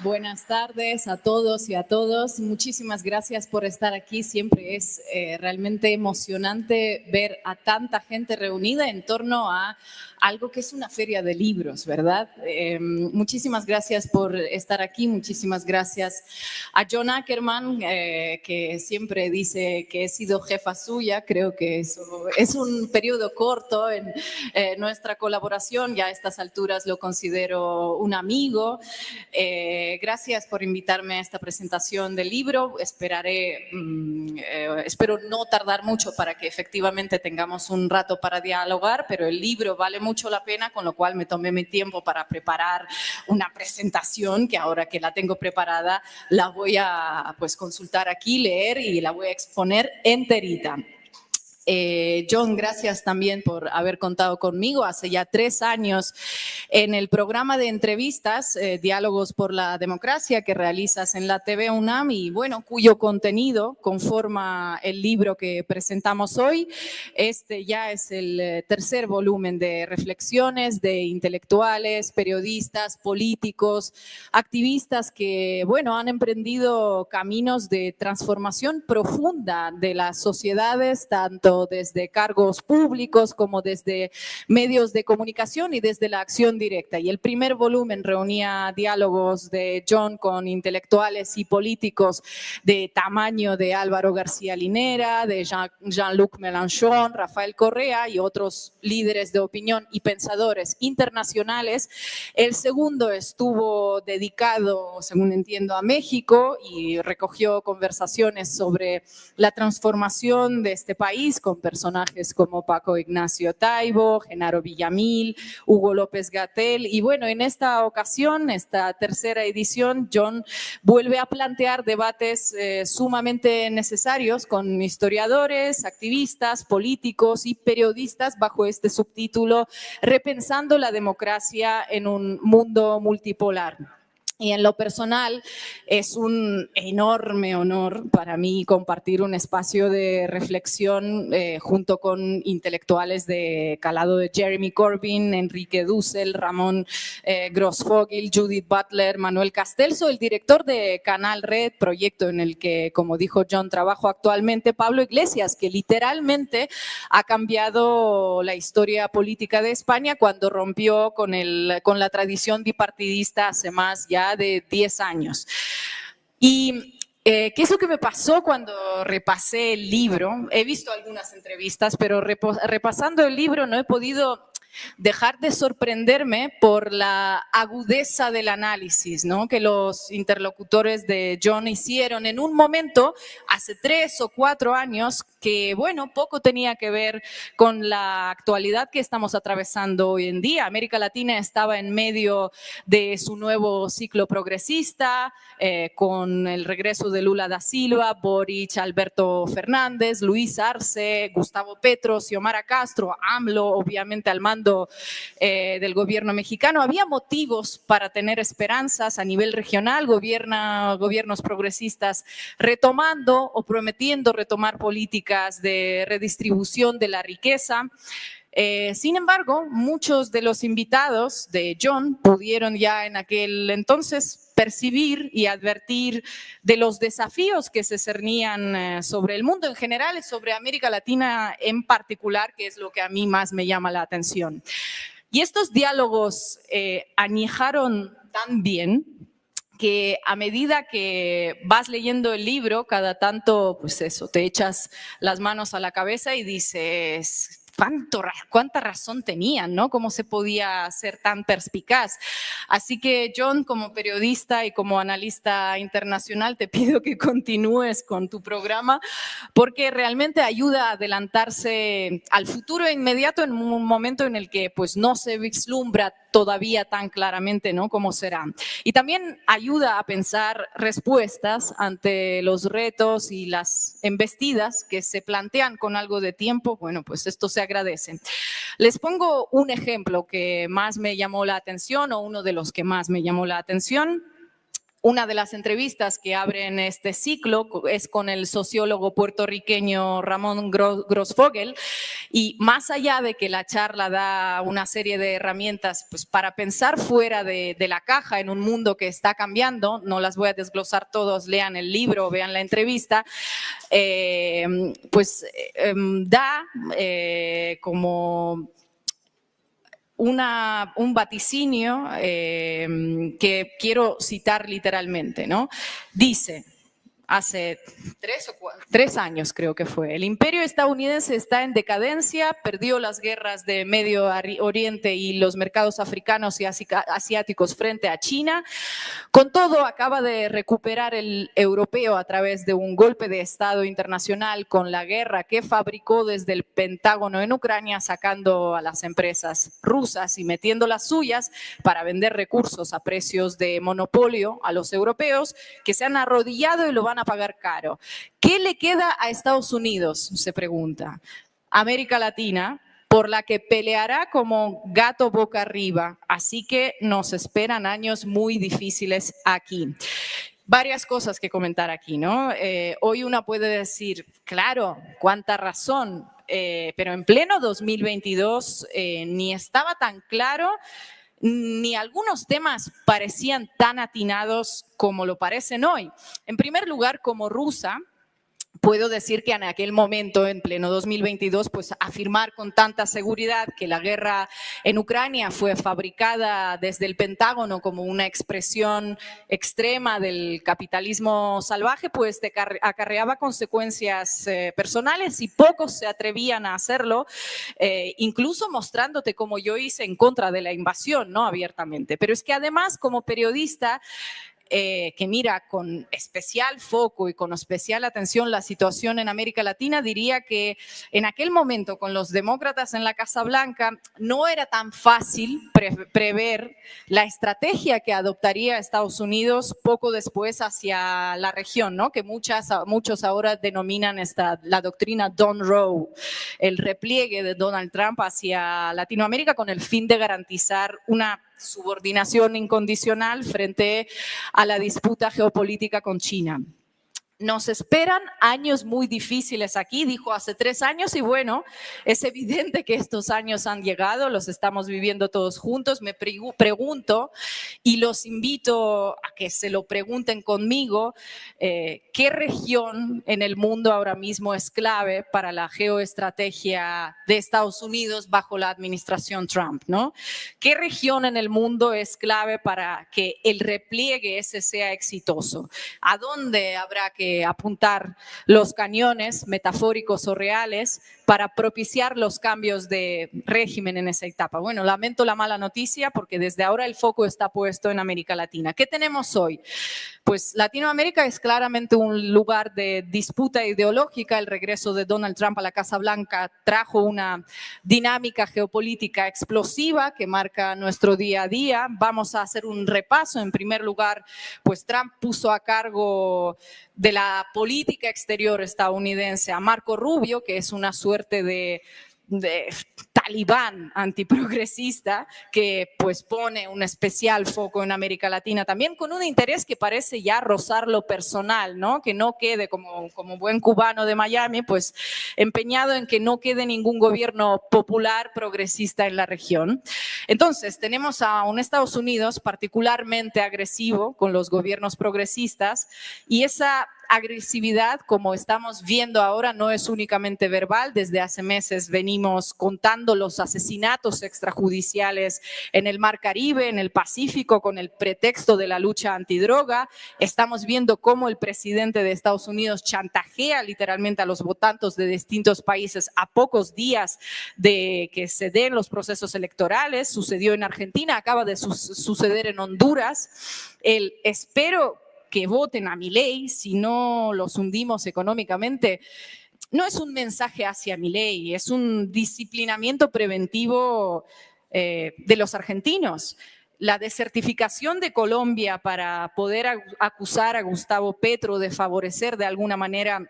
Buenas tardes a todos y a todas. Muchísimas gracias por estar aquí. Siempre es realmente emocionante ver a tanta gente reunida en torno a algo que es una feria de libros, ¿verdad? Muchísimas gracias por estar aquí. Muchísimas gracias a John Ackerman, que siempre dice que he sido jefa suya. Creo que eso es un periodo corto en nuestra colaboración. Ya a estas alturas lo considero un amigo. Gracias por invitarme a esta presentación del libro. Espero no tardar mucho para que efectivamente tengamos un rato para dialogar, pero el libro vale mucho la pena, con lo cual me tomé mi tiempo para preparar una presentación que ahora que la tengo preparada la voy a consultar aquí, leer y la voy a exponer enterita. John, gracias también por haber contado conmigo hace ya 3 años en el programa de entrevistas Diálogos por la Democracia que realizas en la TV UNAM y bueno, cuyo contenido conforma el libro que presentamos hoy. Este ya es el tercer volumen de reflexiones de intelectuales, periodistas, políticos, activistas que bueno, han emprendido caminos de transformación profunda de las sociedades, tanto desde cargos públicos como desde medios de comunicación y desde la acción directa. Y el primer volumen reunía diálogos de John con intelectuales y políticos de tamaño de Álvaro García Linera, de Jean-Luc Mélenchon, Rafael Correa y otros líderes de opinión y pensadores internacionales. El segundo estuvo dedicado, según entiendo, a México y recogió conversaciones sobre la transformación de este país con personajes como Paco Ignacio Taibo, Genaro Villamil, Hugo López-Gatell. Y bueno, en esta ocasión, esta tercera edición, John vuelve a plantear debates sumamente necesarios con historiadores, activistas, políticos y periodistas bajo este subtítulo Repensando la democracia en un mundo multipolar. Y en lo personal es un enorme honor para mí compartir un espacio de reflexión junto con intelectuales de calado de Jeremy Corbyn, Enrique Dussel, Ramón Grossfogel, Judith Butler, Manuel Castelso, el director de Canal Red, proyecto en el que, como dijo John, trabajo actualmente, Pablo Iglesias, que literalmente ha cambiado la historia política de España cuando rompió con la tradición bipartidista hace más ya de 10 años. Y ¿qué es lo que me pasó cuando repasé el libro? He visto algunas entrevistas, pero repasando el libro no he podido dejar de sorprenderme por la agudeza del análisis, ¿no?, que los interlocutores de John hicieron en un momento, hace 3 o 4 años, que bueno, poco tenía que ver con la actualidad que estamos atravesando hoy en día. América Latina estaba en medio de su nuevo ciclo progresista, con el regreso de Lula da Silva, Boric, Alberto Fernández, Luis Arce, Gustavo Petro, Xiomara Castro, AMLO, obviamente al mando del gobierno mexicano. Había motivos para tener esperanzas a nivel regional, gobiernos progresistas retomando o prometiendo retomar políticas de redistribución de la riqueza. Sin embargo, muchos de los invitados de John pudieron ya en aquel entonces percibir y advertir de los desafíos que se cernían sobre el mundo en general y sobre América Latina en particular, que es lo que a mí más me llama la atención. Y estos diálogos añejaron tan bien que a medida que vas leyendo el libro, cada tanto, pues eso, te echas las manos a la cabeza y dices, ¿cuánta razón tenían, ¿no? ¿Cómo se podía ser tan perspicaz? Así que, John, como periodista y como analista internacional, te pido que continúes con tu programa porque realmente ayuda a adelantarse al futuro inmediato en un momento en el que pues, no se vislumbra todavía tan claramente, ¿no?, cómo será. Y también ayuda a pensar respuestas ante los retos y las embestidas que se plantean con algo de tiempo. Bueno, pues esto se agradece. Les pongo un ejemplo que más me llamó la atención o uno de los que más me llamó la atención. Una de las entrevistas que abren este ciclo es con el sociólogo puertorriqueño Ramón Grossfogel, y más allá de que la charla da una serie de herramientas pues, para pensar fuera de la caja en un mundo que está cambiando, no las voy a desglosar todos, lean el libro, vean la entrevista, da como un vaticinio que quiero citar literalmente, ¿no? Dice, hace 3 años creo que fue, el imperio estadounidense está en decadencia, perdió las guerras de Medio Oriente y los mercados africanos y asiáticos frente a China. Con todo, acaba de recuperar el europeo a través de un golpe de Estado internacional con la guerra que fabricó desde el Pentágono en Ucrania, sacando a las empresas rusas y metiendo las suyas para vender recursos a precios de monopolio a los europeos que se han arrodillado y lo van a pagar caro. ¿Qué le queda a Estados Unidos? Se pregunta. América Latina, por la que peleará como gato boca arriba. Así que nos esperan años muy difíciles aquí. Varias cosas que comentar aquí, ¿no? Hoy uno puede decir, claro, cuánta razón, pero en pleno 2022 ni estaba tan claro, ni algunos temas parecían tan atinados como lo parecen hoy. En primer lugar, como rusa, puedo decir que en aquel momento, en pleno 2022, pues afirmar con tanta seguridad que la guerra en Ucrania fue fabricada desde el Pentágono como una expresión extrema del capitalismo salvaje, pues te acarreaba consecuencias personales y pocos se atrevían a hacerlo, incluso mostrándote como yo hice en contra de la invasión, ¿no? Abiertamente. Pero es que además, como periodista, que mira con especial foco y con especial atención la situación en América Latina, diría que en aquel momento con los demócratas en la Casa Blanca no era tan fácil prever la estrategia que adoptaría Estados Unidos poco después hacia la región, ¿no? Que muchos ahora denominan la doctrina Don Rowe, el repliegue de Donald Trump hacia Latinoamérica con el fin de garantizar una subordinación incondicional frente a la disputa geopolítica con China. Nos esperan años muy difíciles aquí, dijo hace 3 años, y bueno, es evidente que estos años han llegado, los estamos viviendo todos juntos. Me pregunto, y los invito a que se lo pregunten conmigo, ¿qué región en el mundo ahora mismo es clave para la geoestrategia de Estados Unidos bajo la administración Trump, ¿no? ¿Qué región en el mundo es clave para que el repliegue ese sea exitoso? ¿A dónde habrá que apuntar los cañones metafóricos o reales para propiciar los cambios de régimen en esa etapa? Bueno, lamento la mala noticia porque desde ahora el foco está puesto en América Latina. ¿Qué tenemos hoy? Pues Latinoamérica es claramente un lugar de disputa ideológica. El regreso de Donald Trump a la Casa Blanca trajo una dinámica geopolítica explosiva que marca nuestro día a día. Vamos a hacer un repaso. En primer lugar, pues Trump puso a cargo de la política exterior estadounidense a Marco Rubio, que es una suerte de talibán antiprogresista que pues pone un especial foco en América Latina, también con un interés que parece ya rozar lo personal, ¿no? Que no quede como buen cubano de Miami, pues empeñado en que no quede ningún gobierno popular progresista en la región. Entonces tenemos a un Estados Unidos particularmente agresivo con los gobiernos progresistas, y esa agresividad, como estamos viendo ahora, no es únicamente verbal. Desde hace meses venimos contando los asesinatos extrajudiciales en el Mar Caribe, en el Pacífico, con el pretexto de la lucha antidroga. Estamos viendo cómo el presidente de Estados Unidos chantajea literalmente a los votantes de distintos países a pocos días de que se den los procesos electorales. Sucedió en Argentina, acaba de suceder en Honduras. Espero que voten a Milei, si no los hundimos económicamente, no es un mensaje hacia Milei, es un disciplinamiento preventivo de los argentinos. La desertificación de Colombia para poder acusar a Gustavo Petro de favorecer de alguna manera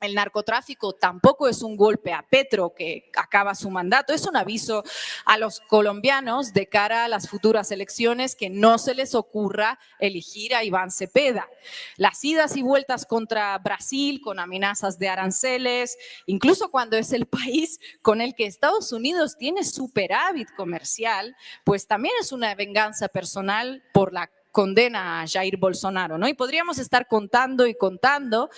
El narcotráfico tampoco es un golpe a Petro que acaba su mandato, es un aviso a los colombianos de cara a las futuras elecciones que no se les ocurra elegir a Iván Cepeda. Las idas y vueltas contra Brasil con amenazas de aranceles, incluso cuando es el país con el que Estados Unidos tiene superávit comercial, pues también es una venganza personal por la condena a Jair Bolsonaro, ¿no? Y podríamos estar contando y contando.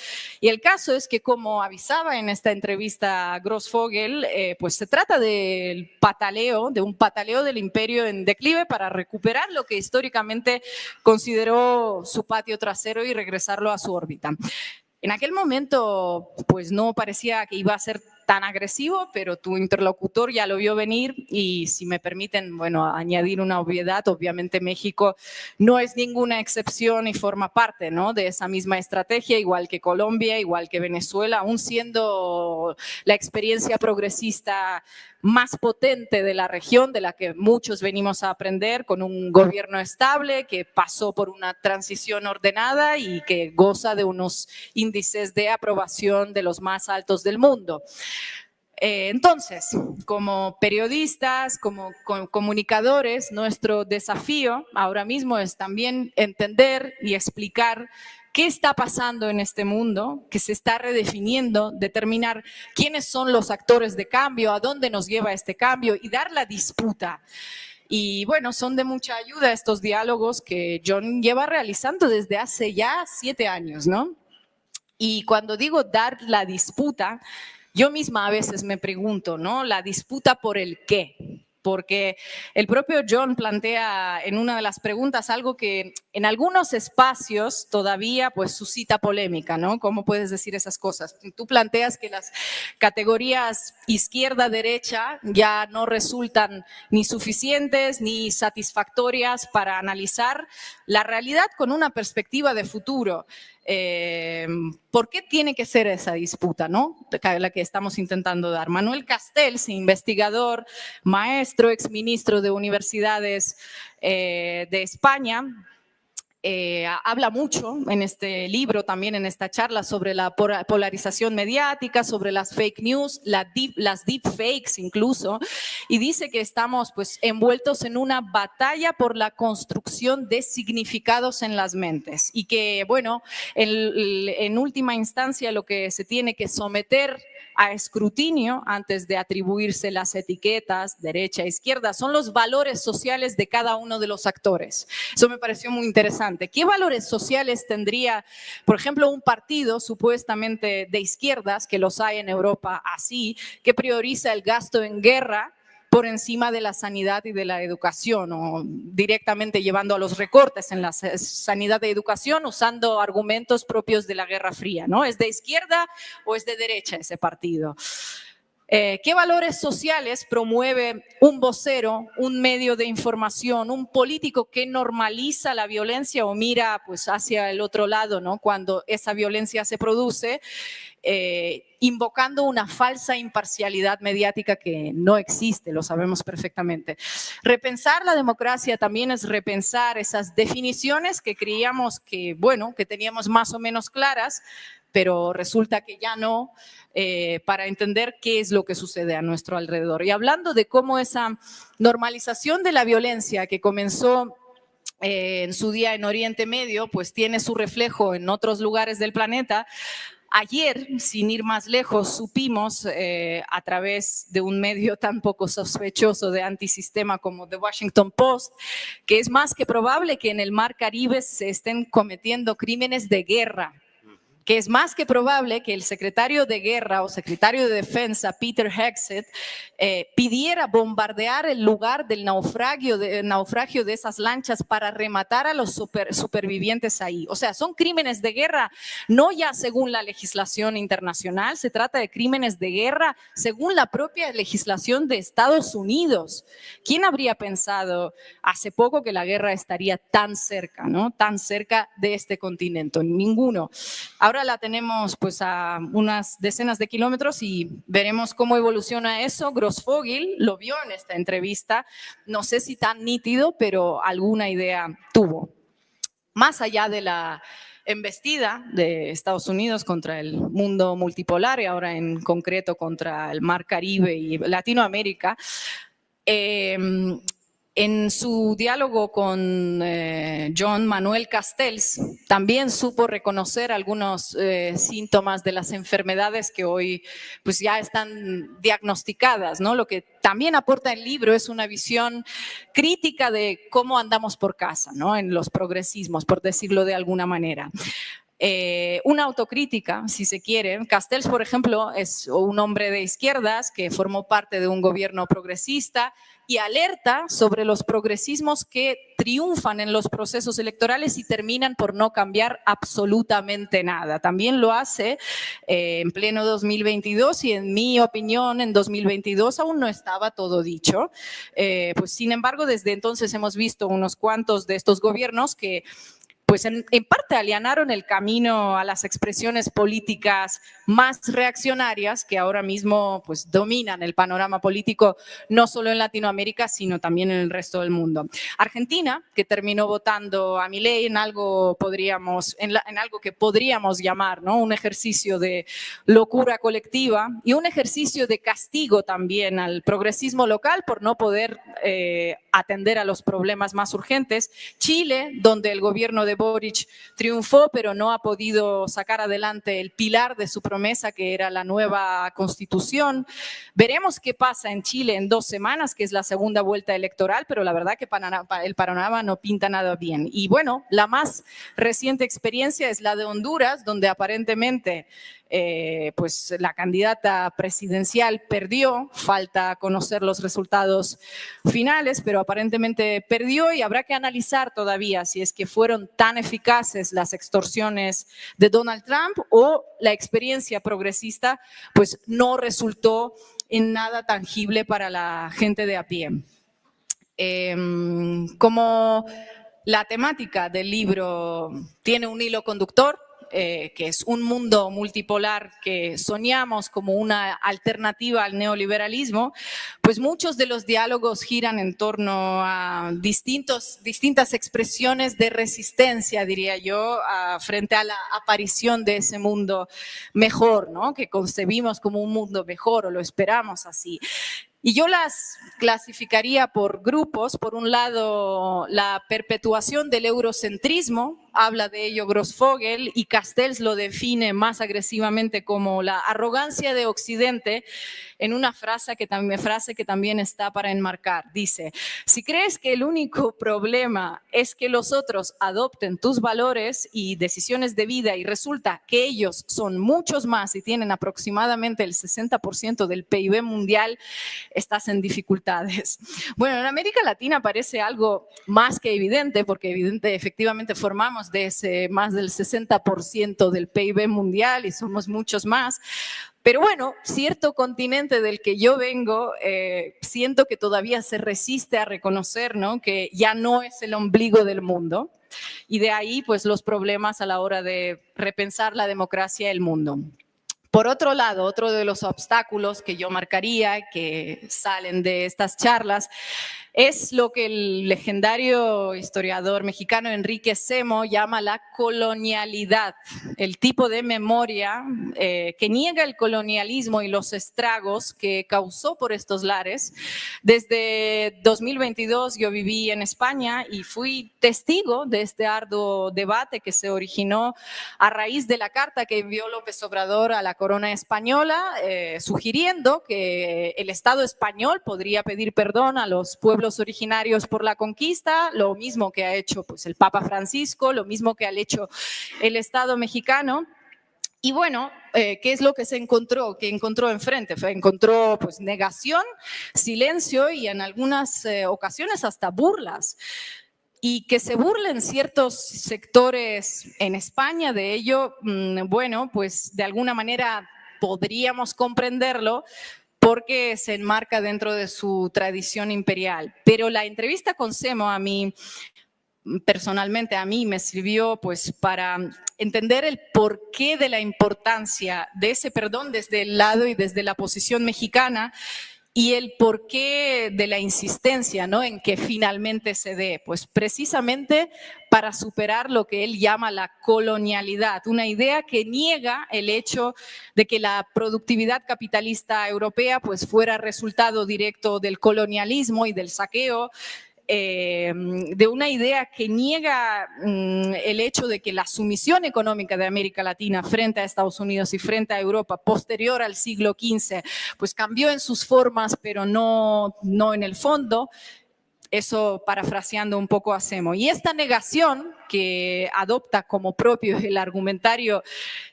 Y el caso es que, como avisaba en esta entrevista Grossfogel, pues se trata del pataleo, de un pataleo del imperio en declive para recuperar lo que históricamente consideró su patio trasero y regresarlo a su órbita. En aquel momento, pues no parecía que iba a ser tan agresivo, pero tu interlocutor ya lo vio venir y, si me permiten, bueno, añadir una obviedad, obviamente México no es ninguna excepción y forma parte, ¿no?, de esa misma estrategia, igual que Colombia, igual que Venezuela, aún siendo la experiencia progresista más potente de la región, de la que muchos venimos a aprender, con un gobierno estable que pasó por una transición ordenada y que goza de unos índices de aprobación de los más altos del mundo. Entonces, como periodistas, como comunicadores, nuestro desafío ahora mismo es también entender y explicar qué está pasando en este mundo, que se está redefiniendo, determinar quiénes son los actores de cambio, a dónde nos lleva este cambio y dar la disputa. Y bueno, son de mucha ayuda estos diálogos que John lleva realizando desde hace ya 7 años, ¿no? Y cuando digo dar la disputa, yo misma a veces me pregunto, ¿no?, la disputa por el qué. Porque el propio John plantea en una de las preguntas algo que en algunos espacios todavía pues suscita polémica, ¿no? ¿Cómo puedes decir esas cosas? Tú planteas que las categorías izquierda-derecha ya no resultan ni suficientes ni satisfactorias para analizar la realidad con una perspectiva de futuro. ¿Por qué tiene que ser esa disputa, ¿no?, la que estamos intentando dar? Manuel Castells, investigador, maestro, exministro de universidades de España, habla mucho en este libro, también en esta charla, sobre la polarización mediática, sobre las fake news, las deepfakes incluso, y dice que estamos pues envueltos en una batalla por la construcción de significados en las mentes y que, bueno, en última instancia lo que se tiene que someter a escrutinio antes de atribuirse las etiquetas derecha e izquierda son los valores sociales de cada uno de los actores. Eso me pareció muy interesante. ¿Qué valores sociales tendría, por ejemplo, un partido supuestamente de izquierdas, que los hay en Europa así, que prioriza el gasto en guerra por encima de la sanidad y de la educación, o directamente llevando a los recortes en la sanidad y educación usando argumentos propios de la Guerra Fría, ¿no? ¿Es de izquierda o es de derecha ese partido? ¿Qué valores sociales promueve un vocero, un medio de información, un político que normaliza la violencia o mira pues hacia el otro lado, ¿no?, cuando esa violencia se produce, invocando una falsa imparcialidad mediática que no existe, lo sabemos perfectamente? Repensar la democracia también es repensar esas definiciones que creíamos que, bueno, que teníamos más o menos claras, pero resulta que ya no, para entender qué es lo que sucede a nuestro alrededor. Y hablando de cómo esa normalización de la violencia que comenzó en su día en Oriente Medio, pues tiene su reflejo en otros lugares del planeta. Ayer, sin ir más lejos, supimos a través de un medio tan poco sospechoso de antisistema como The Washington Post, que es más que probable que en el Mar Caribe se estén cometiendo crímenes de guerra, que es más que probable que el secretario de Guerra o secretario de Defensa, Peter Hegseth, pidiera bombardear el lugar del naufragio de esas lanchas para rematar a los supervivientes ahí. O sea, son crímenes de guerra, no ya según la legislación internacional, se trata de crímenes de guerra según la propia legislación de Estados Unidos. ¿Quién habría pensado hace poco que la guerra estaría tan cerca, ¿no?, tan cerca de este continente? Ninguno. Ahora la tenemos pues a unas decenas de kilómetros y veremos cómo evoluciona eso. Grossfogel lo vio en esta entrevista, no sé si tan nítido, pero alguna idea tuvo. Más allá de la embestida de Estados Unidos contra el mundo multipolar y ahora en concreto contra el Mar Caribe y Latinoamérica. En su diálogo con Joan Manuel Castells, también supo reconocer algunos síntomas de las enfermedades que hoy pues, ya están diagnosticadas, ¿no? Lo que también aporta el libro es una visión crítica de cómo andamos por casa, ¿no? En los progresismos, por decirlo de alguna manera. Una autocrítica, si se quiere. Castells, por ejemplo, es un hombre de izquierdas que formó parte de un gobierno progresista y alerta sobre los progresismos que triunfan en los procesos electorales y terminan por no cambiar absolutamente nada. También lo hace en pleno 2022 y en mi opinión en 2022 aún no estaba todo dicho. Pues sin embargo, desde entonces hemos visto unos cuantos de estos gobiernos que pues en parte allanaron el camino a las expresiones políticas más reaccionarias que ahora mismo pues dominan el panorama político no solo en Latinoamérica sino también en el resto del mundo. Argentina, que terminó votando a Milei en algo que podríamos llamar, ¿no? Un ejercicio de locura colectiva y un ejercicio de castigo también al progresismo local por no poder atender a los problemas más urgentes. Chile, donde el gobierno de Boric triunfó, pero no ha podido sacar adelante el pilar de su promesa, que era la nueva constitución. Veremos qué pasa en Chile en 2 semanas, que es la segunda vuelta electoral, pero la verdad que el panorama no pinta nada bien. Y bueno, la más reciente experiencia es la de Honduras, donde aparentemente pues la candidata presidencial perdió, falta conocer los resultados finales, pero aparentemente perdió y habrá que analizar todavía si es que fueron tan eficaces las extorsiones de Donald Trump o la experiencia progresista pues no resultó en nada tangible para la gente de a pie. Como la temática del libro tiene un hilo conductor, que es un mundo multipolar que soñamos como una alternativa al neoliberalismo, pues muchos de los diálogos giran en torno a distintas expresiones de resistencia, diría yo, frente a la aparición de ese mundo mejor, ¿no? Que concebimos como un mundo mejor o lo esperamos así. Y yo las clasificaría por grupos. Por un lado, la perpetuación del eurocentrismo, habla de ello Grossfogel, y Castells lo define más agresivamente como la arrogancia de Occidente, en una frase que también está para enmarcar. Dice: si crees que el único problema es que los otros adopten tus valores y decisiones de vida y resulta que ellos son muchos más y tienen aproximadamente el 60% del PIB mundial, estás en dificultades. Bueno, en América Latina parece algo más que evidente, porque efectivamente formamos de ese más del 60% del PIB mundial y somos muchos más. Pero bueno, cierto continente del que yo vengo, siento que todavía se resiste a reconocer, ¿no?, que ya no es el ombligo del mundo. Y de ahí, pues, los problemas a la hora de repensar la democracia y el mundo. Por otro lado, otro de los obstáculos que yo marcaría, que salen de estas charlas, es lo que el legendario historiador mexicano Enrique Semo llama la colonialidad, el tipo de memoria que niega el colonialismo y los estragos que causó por estos lares. Desde 2022 yo viví en España y fui testigo de este arduo debate que se originó a raíz de la carta que envió López Obrador a la corona española, sugiriendo que el Estado español podría pedir perdón a los pueblos originarios por la conquista, lo mismo que ha hecho pues, el Papa Francisco, lo mismo que ha hecho el Estado mexicano. Y bueno, ¿qué es lo que se encontró? ¿Qué encontró enfrente? Encontró pues, negación, silencio y en algunas ocasiones hasta burlas. Y que se burlen ciertos sectores en España de ello, bueno, pues de alguna manera podríamos comprenderlo, porque se enmarca dentro de su tradición imperial. Pero la entrevista con Semo a mí, personalmente a mí me sirvió pues para entender el porqué de la importancia de ese perdón desde el lado y desde la posición mexicana Y el porqué de la insistencia, ¿no?, en que finalmente se dé, pues precisamente para superar lo que él llama la colonialidad, una idea que niega el hecho de que la productividad capitalista europea pues fuera resultado directo del colonialismo y del saqueo, de una idea que niega el hecho de que la sumisión económica de América Latina frente a Estados Unidos y frente a Europa posterior al siglo XV, pues cambió en sus formas, pero no en el fondo. Eso parafraseando un poco a Semo. Y esta negación que adopta como propio el argumentario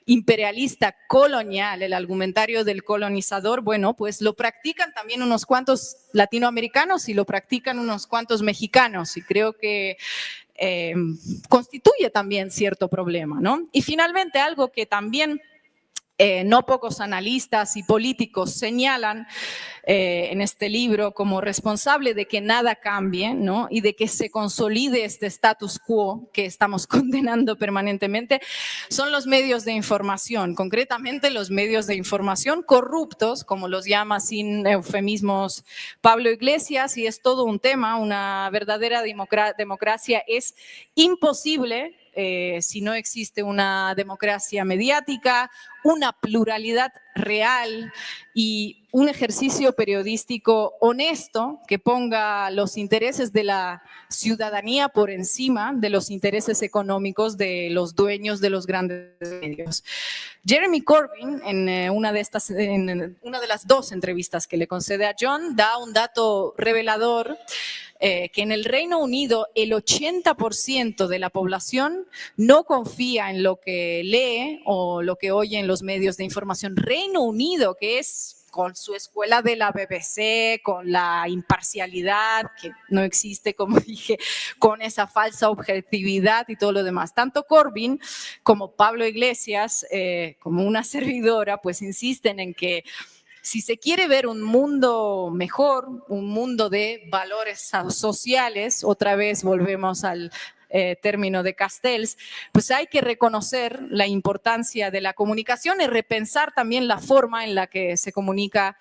imperialista colonial, el argumentario del colonizador, bueno, pues lo practican también unos cuantos latinoamericanos y lo practican unos cuantos mexicanos, y creo que constituye también cierto problema, ¿no? Y finalmente algo que también no pocos analistas y políticos señalan en este libro como responsable de que nada cambie, ¿no?, y de que se consolide este status quo que estamos condenando permanentemente, son los medios de información, concretamente los medios de información corruptos, como los llama sin eufemismos Pablo Iglesias, y es todo un tema. Una verdadera democracia es imposible si no existe una democracia mediática, una pluralidad real y un ejercicio periodístico honesto que ponga los intereses de la ciudadanía por encima de los intereses económicos de los dueños de los grandes medios. Jeremy Corbyn, en una de las dos entrevistas que le concede a John, da un dato revelador, que en el Reino Unido el 80% de la población no confía en lo que lee o lo que oye en los medios de información. Reino Unido, que es con su escuela de la BBC, con la imparcialidad que no existe, como dije, con esa falsa objetividad y todo lo demás. Tanto Corbyn como Pablo Iglesias, como una servidora, pues insisten en que si se quiere ver un mundo mejor, un mundo de valores sociales, otra vez volvemos al término de Castells, pues hay que reconocer la importancia de la comunicación y repensar también la forma en la que se comunica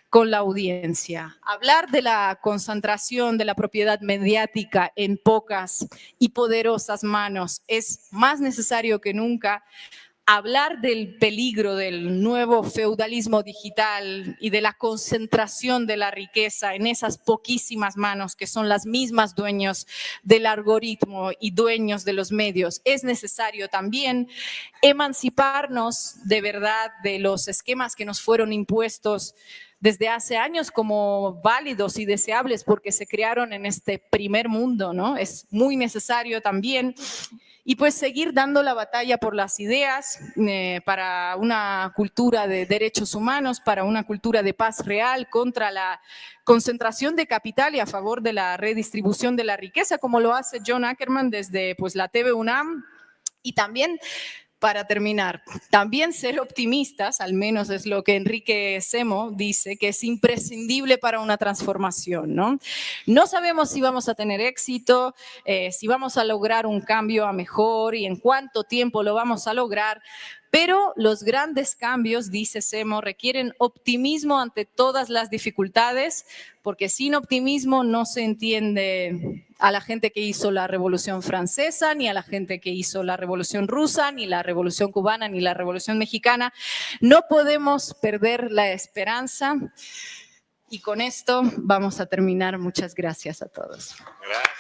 con la audiencia. Hablar de la concentración de la propiedad mediática en pocas y poderosas manos es más necesario que nunca. Hablar del peligro del nuevo feudalismo digital y de la concentración de la riqueza en esas poquísimas manos que son las mismas dueños del algoritmo y dueños de los medios. Es necesario también emanciparnos de verdad de los esquemas que nos fueron impuestos desde hace años como válidos y deseables porque se crearon en este primer mundo, ¿no? Es muy necesario también. Y pues seguir dando la batalla por las ideas, para una cultura de derechos humanos, para una cultura de paz real, contra la concentración de capital y a favor de la redistribución de la riqueza, como lo hace John Ackerman desde pues, la TV UNAM. Y también, para terminar, también ser optimistas, al menos es lo que Enrique Semo dice, que es imprescindible para una transformación, ¿no? No sabemos si vamos a tener éxito, si vamos a lograr un cambio a mejor y en cuánto tiempo lo vamos a lograr, pero los grandes cambios, dice Semo, requieren optimismo ante todas las dificultades, porque sin optimismo no se entiende a la gente que hizo la Revolución Francesa, ni a la gente que hizo la Revolución Rusa, ni la Revolución Cubana, ni la Revolución Mexicana. No podemos perder la esperanza. Y con esto vamos a terminar. Muchas gracias a todos. Gracias.